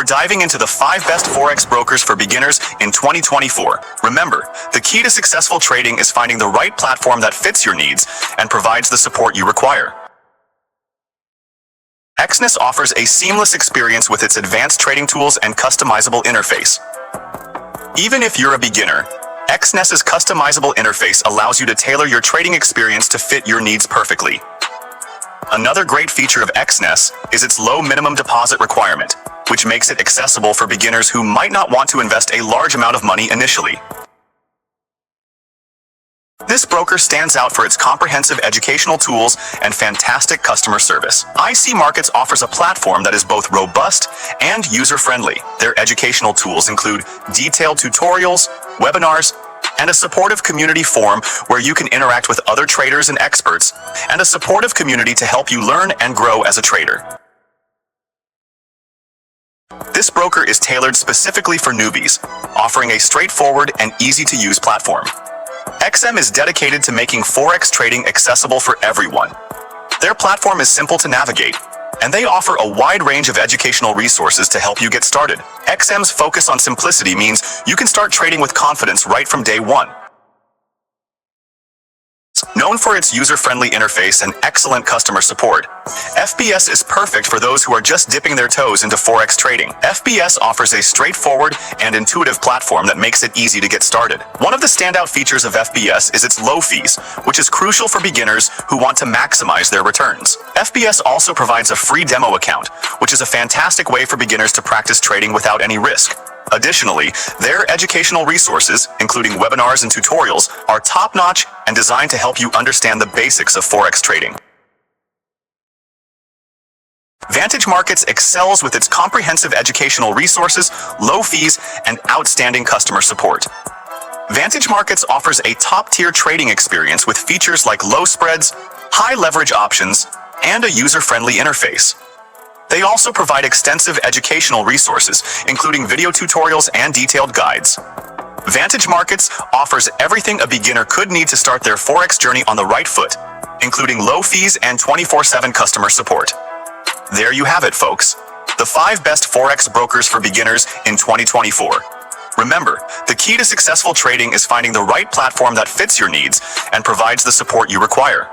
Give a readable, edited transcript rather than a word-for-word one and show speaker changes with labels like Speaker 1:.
Speaker 1: we're diving into the 5 best Forex brokers for beginners in 2024. Remember, the key to successful trading is finding the right platform that fits your needs and provides the support you require. Exness offers a seamless experience with its advanced trading tools and customizable interface. Even if you're a beginner, Exness's customizable interface allows you to tailor your trading experience to fit your needs perfectly. Another great feature of Exness is its low minimum deposit requirement, which makes it accessible for beginners who might not want to invest a large amount of money initially. This broker stands out for its comprehensive educational tools and fantastic customer service. IC Markets offers a platform that is both robust and user-friendly. Their educational tools include detailed tutorials, webinars, and a supportive community forum where you can interact with other traders and experts, and a supportive community to help you learn and grow as a trader. This broker is tailored specifically for newbies, offering a straightforward and easy-to-use platform. XM is dedicated to making Forex trading accessible for everyone. Their platform is simple to navigate, and they offer a wide range of educational resources to help you get started. XM's focus on simplicity means you can start trading with confidence right from day one. Known for its user-friendly interface and excellent customer support, FBS is perfect for those who are just dipping their toes into Forex trading. FBS offers a straightforward and intuitive platform that makes it easy to get started. One of the standout features of FBS is its low fees, which is crucial for beginners who want to maximize their returns. FBS also provides a free demo account, which is a fantastic way for beginners to practice trading without any risk. Additionally, their educational resources, including webinars and tutorials, are top-notch and designed to help you understand the basics of Forex trading. Vantage Markets excels with its comprehensive educational resources, low fees, and outstanding customer support. Vantage Markets offers a top-tier trading experience with features like low spreads, high leverage options, and a user-friendly interface. They also provide extensive educational resources, including video tutorials and detailed guides. Vantage Markets offers everything a beginner could need to start their Forex journey on the right foot, including low fees and 24/7 customer support. There you have it, folks. The 5 best Forex brokers for beginners in 2024. Remember, the key to successful trading is finding the right platform that fits your needs and provides the support you require.